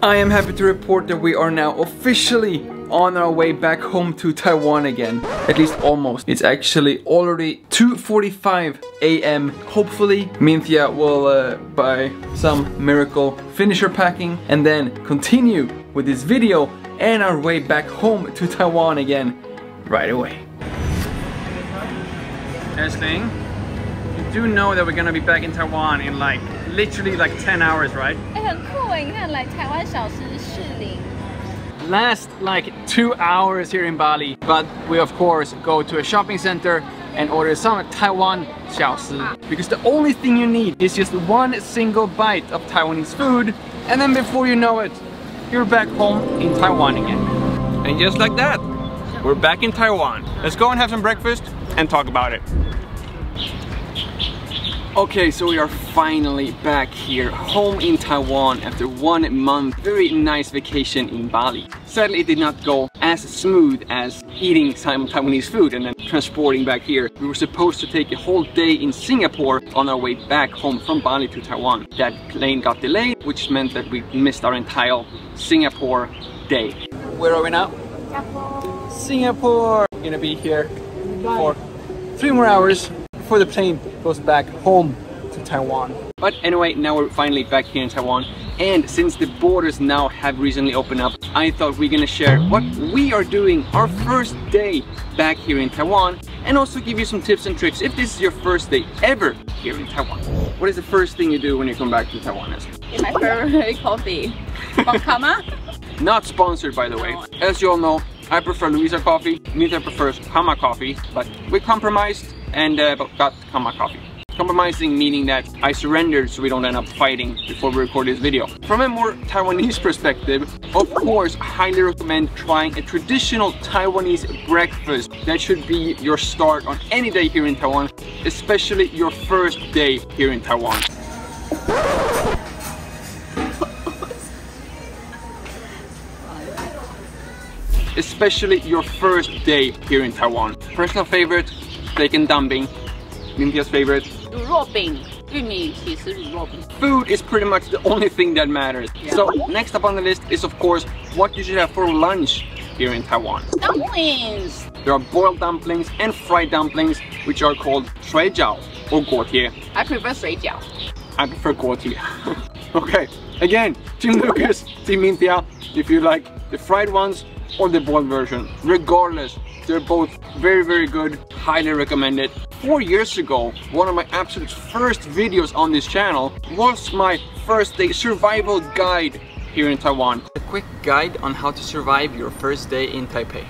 I am happy to report that we are now officially on our way back home to Taiwan again. At least almost. It's actually already 2:45 a.m. Hopefully, Minthia will, by some miracle, finish her packing and then continue with this video and our way back home to Taiwan again right away. Esling, you do know that we're gonna be back in Taiwan in like literally like 10 hours, right? 很酷哎，你看来台湾小时适龄。 Last like 2 hours here in Bali, but we of course go to a shopping center and order some Taiwan 小吃 because the only thing you need is just one single bite of Taiwanese food, and then before you know it, you're back home in Taiwan again. And just like that, we're back in Taiwan. Let's go and have some breakfast and talk about it. Okay, so we are finally back here, home in Taiwan after 1 month. Very nice vacation in Bali. Sadly, it did not go as smooth as eating some Taiwanese food and then transporting back here. We were supposed to take a whole day in Singapore on our way back home from Bali to Taiwan. That plane got delayed, which meant that we missed our entire Singapore day. Where are we now? Singapore. We're gonna be here for 3 more hours before the plane goes back home to Taiwan. But anyway, now we're finally back here in Taiwan, and since the borders now have recently opened up, I thought we're gonna share what we are doing our first day back here in Taiwan, and also give you some tips and tricks if this is your first day ever here in Taiwan. What is the first thing you do when you come back to Taiwan? Get my favorite coffee from Kama. Not sponsored, by the way. As you all know, I prefer Louisa coffee, Mita prefers Kama coffee, but we compromised and got Kama coffee. Compromising meaning that I surrendered so we don't end up fighting before we record this video. From a more Taiwanese perspective, of course, I highly recommend trying a traditional Taiwanese breakfast. That should be your start on any day here in Taiwan, especially your first day here in Taiwan. Especially your first day here in Taiwan. Personal favorite, steak and dumpling. Minthia's favorite. Food is pretty much the only thing that matters. Yeah. So next up on the list is of course what you should have for lunch here in Taiwan. Dumplings! There are boiled dumplings and fried dumplings, which are called 水饺 or 锅贴. I prefer 水饺. I prefer 锅贴. Okay, again, Team Lucas, Team Minthia, if you like the fried ones or the boiled version. Regardless, they're both very, very good. Highly recommended. 4 years ago, one of my absolute first videos on this channel was my first day survival guide here in Taiwan. A quick guide on how to survive your first day in Taipei,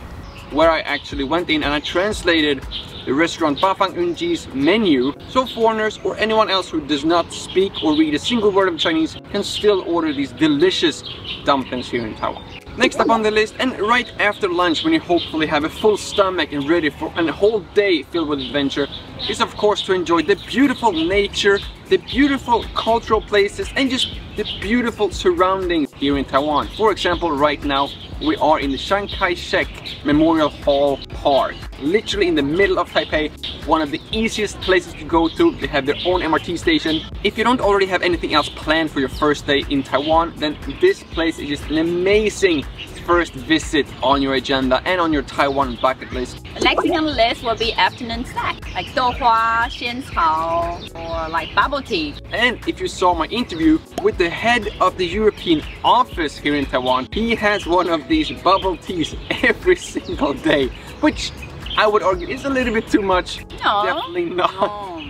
where I actually went in and I translated the restaurant Bafang Unji's menu, so foreigners or anyone else who does not speak or read a single word of Chinese can still order these delicious dumplings here in Taiwan. Next up on the list, and right after lunch when you hopefully have a full stomach and ready for a whole day filled with adventure, is of course to enjoy the beautiful nature, the beautiful cultural places, and just the beautiful surroundings here in Taiwan. For example, right now we are in the Chiang Kai-shek Memorial Hall Park, literally in the middle of Taipei, one of the easiest places to go to. They have their own MRT station. If you don't already have anything else planned for your first day in Taiwan, then this place is just an amazing first visit on your agenda and on your Taiwan bucket list. The next thing on the list will be afternoon snack, like douhua, xiancao, or like bubble tea. And if you saw my interview with the head of the European office here in Taiwan, he has one of these bubble teas every single day, which I would argue is a little bit too much. No, definitely not. No.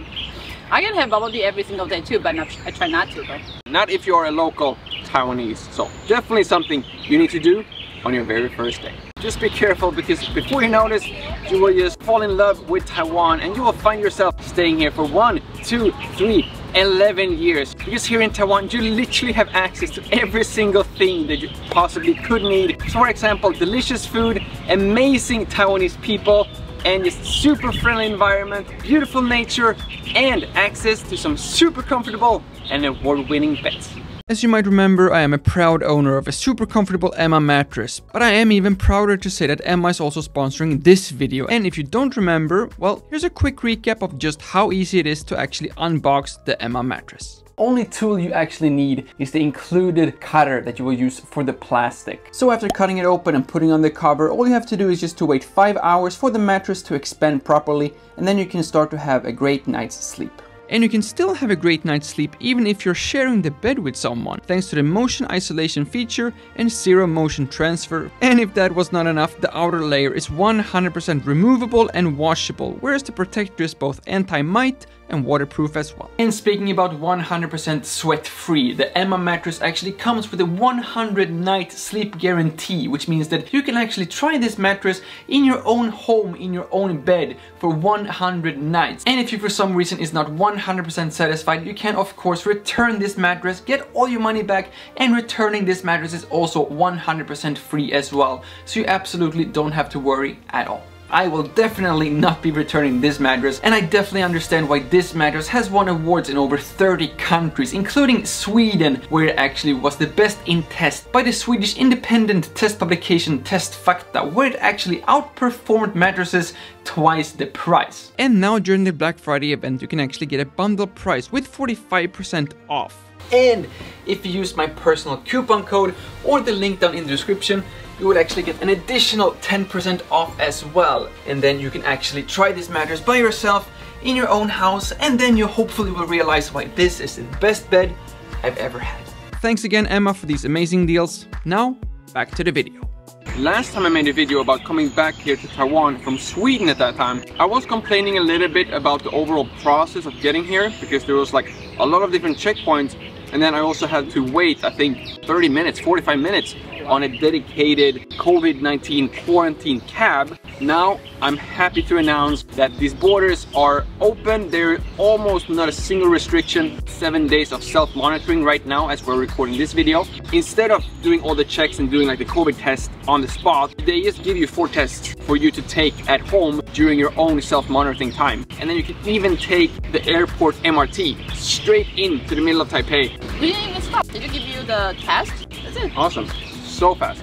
I can have bubble tea every single day too, but I try not to. But not if you are a local Taiwanese. So definitely something you need to do on your very first day. Just be careful, because before you notice, you will just fall in love with Taiwan and you will find yourself staying here for 1, 2, 3, 11 years. Because here in Taiwan, you literally have access to every single thing that you possibly could need. So for example, delicious food, amazing Taiwanese people, and just super friendly environment, beautiful nature, and access to some super comfortable and award-winning beds. As you might remember, I am a proud owner of a super comfortable Emma mattress, but I am even prouder to say that Emma is also sponsoring this video. And if you don't remember, well, here's a quick recap of just how easy it is to actually unbox the Emma mattress. Only tool you actually need is the included cutter that you will use for the plastic. So after cutting it open and putting on the cover, all you have to do is just to wait 5 hours for the mattress to expand properly, and then you can start to have a great night's sleep. And you can still have a great night's sleep even if you're sharing the bed with someone, thanks to the motion isolation feature and zero motion transfer. And if that was not enough, the outer layer is 100% removable and washable, whereas the protector is both anti-mite and waterproof as well. And speaking about 100% sweat-free, the Emma mattress actually comes with a 100-night sleep guarantee, which means that you can actually try this mattress in your own home, in your own bed for 100 nights. And if you for some reason is not 100% satisfied, you can of course return this mattress, get all your money back, and returning this mattress is also 100% free as well. So you absolutely don't have to worry at all. I will definitely not be returning this mattress, and I definitely understand why this mattress has won awards in over 30 countries, including Sweden, where it actually was the best in test by the Swedish independent test publication Testfakta, where it actually outperformed mattresses twice the price. And now during the Black Friday event, you can actually get a bundle price with 45% off. And if you use my personal coupon code or the link down in the description, you will actually get an additional 10% off as well. And then you can actually try this mattress by yourself in your own house, and then you hopefully will realize why this is the best bed I've ever had. Thanks again, Emma, for these amazing deals. Now, back to the video. Last time I made a video about coming back here to Taiwan from Sweden at that time, I was complaining a little bit about the overall process of getting here, because there was like a lot of different checkpoints, and then I also had to wait, I think 30 minutes, 45 minutes on a dedicated COVID-19 quarantine cab. Now I'm happy to announce that these borders are open. There's almost not a single restriction. 7 days of self-monitoring right now as we're recording this video. Instead of doing all the checks and doing like the COVID test on the spot, they just give you 4 tests for you to take at home during your own self-monitoring time. And then you can even take the airport MRT straight into the middle of Taipei. We didn't even stop. Did you give you the test? That's it. Awesome. So fast.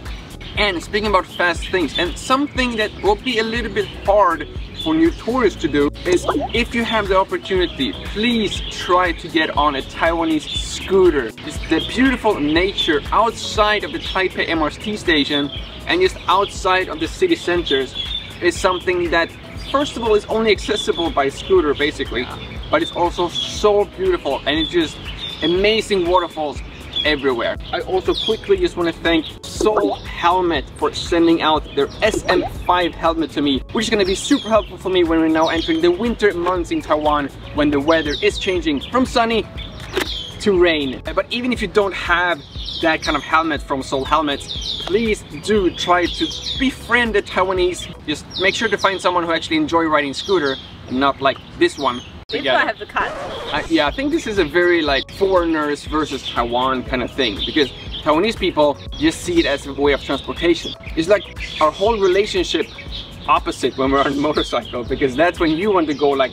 And speaking about fast things, and something that will be a little bit hard for new tourists to do is, if you have the opportunity, please try to get on a Taiwanese scooter. Just the beautiful nature outside of the Taipei MRT station and just outside of the city centers is something that, first of all, is only accessible by scooter basically, but it's also so beautiful, and it's just amazing waterfalls everywhere. I also quickly just want to thank Seoul Helmet for sending out their SM5 helmet to me, which is going to be super helpful for me when we're now entering the winter months in Taiwan, when the weather is changing from sunny to rain. But even if you don't have that kind of helmet from Seoul Helmets, please do try to befriend the Taiwanese. Just make sure to find someone who actually enjoy riding scooter and not like this one. This one I have to cut. Yeah, I think this is a very like foreigners versus Taiwan kind of thing, because Taiwanese people just see it as a way of transportation. It's like our whole relationship opposite when we're on a motorcycle, because that's when you want to go like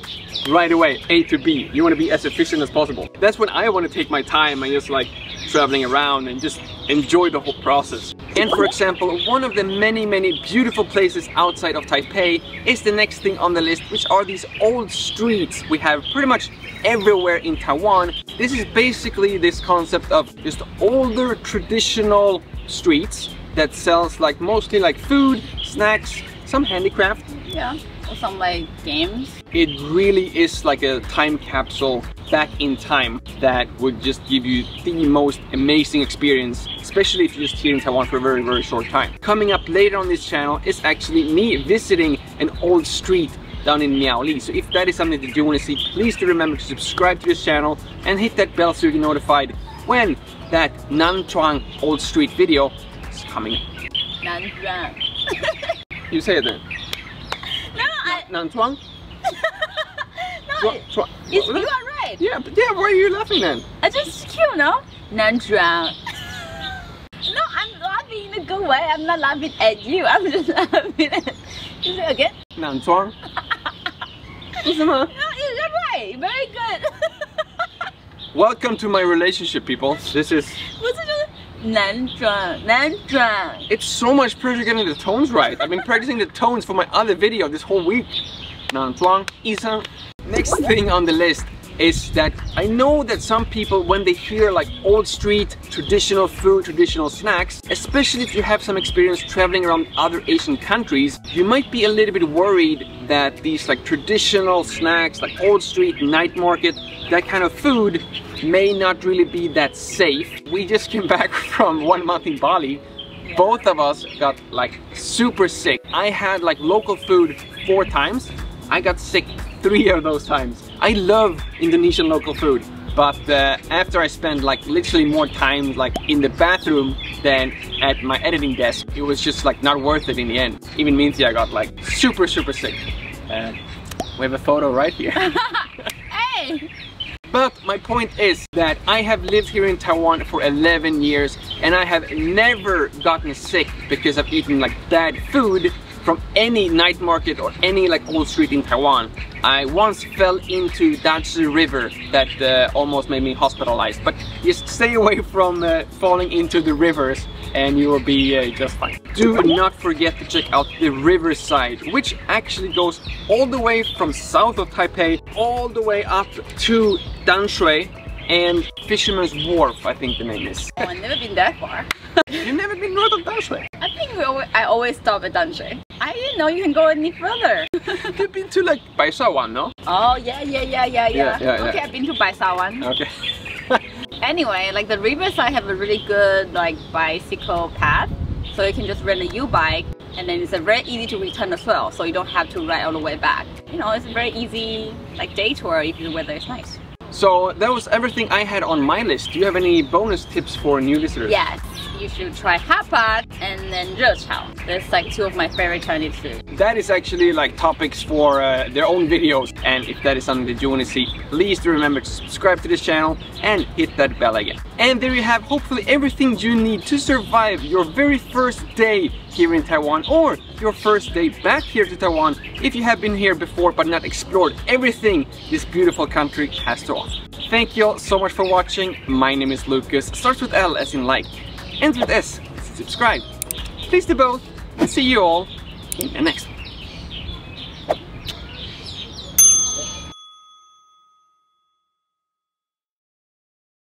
right away, A to B. You want to be as efficient as possible. That's when I want to take my time and just like traveling around and just enjoy the whole process. And for example, one of the many beautiful places outside of Taipei is the next thing on the list, which are these old streets we have pretty much everywhere in Taiwan. This is basically this concept of just older traditional streets that sells like mostly like food, snacks, some handicraft. Yeah, or some like games. It really is like a time capsule back in time that would just give you the most amazing experience, especially if you're just here in Taiwan for a very short time. Coming up later on this channel is actually me visiting an old street down in Miaoli. So if that is something that you want to see, please do remember to subscribe to this channel and hit that bell so you get notified when that Nanchuang old street video is coming up. Nanchuang. You say it then. No, Nanchuang? No, you are right. Yeah, but yeah, why are you laughing then? It's just cute, no? Nanchuang. No, I'm laughing in a good way. I'm not laughing at you. I'm just laughing at... You say again? Nanchuang. No, you're right. Very good. Welcome to my relationship, people. This is... Nanchuang. It's so much pressure getting the tones right. I've been practicing the tones for my other video this whole week. Nanchuang, Isang. Next thing on the list is that I know that some people, when they hear like old street, traditional food, traditional snacks, especially if you have some experience traveling around other Asian countries, you might be a little bit worried that these like traditional snacks, like old street, night market, that kind of food may not really be that safe. We just came back from 1 month in Bali. Both of us got like super sick. I had like local food 4 times. I got sick 3 of those times. I love Indonesian local food, but after I spent like literally more time like in the bathroom than at my editing desk, it was just like not worth it in the end. Even Minthia got like super sick. We have a photo right here. Hey! But my point is that I have lived here in Taiwan for 11 years and I have never gotten sick because I've eaten like bad food from any night market or any like old street in Taiwan. I once fell into Danshi River that almost made me hospitalized, but just stay away from falling into the rivers and you will be just fine. Do not forget to check out the Riverside, which actually goes all the way from south of Taipei all the way up to Danshui and Fisherman's Wharf, I think the name is. Oh, I've never been that far. You've never been north of Danshui? I think I always stop at Danshui. I didn't know you can go any further. You've been to like Baisawan, no? Oh, yeah. Okay, I've been to Baisawan. Okay. Anyway, like the Riverside have a really good like bicycle path. So you can just rent a U-bike and then it's very easy to return as well. So you don't have to ride all the way back. You know, it's a very easy like day tour if the weather is nice. So that was everything I had on my list. Do you have any bonus tips for new visitors? Yes, you should try hotpot and then 热炒. That's like 2 of my favorite Chinese food. That is actually like topics for their own videos, and if that is something that you want to see, please do remember to subscribe to this channel and hit that bell again. And there you have hopefully everything you need to survive your very first day here in Taiwan, or your first day back here to Taiwan if you have been here before but not explored everything this beautiful country has to offer. Thank you all so much for watching. My name is Lucas. Starts with L as in like, ends with S as in subscribe. Please do both, and see you all in the next one.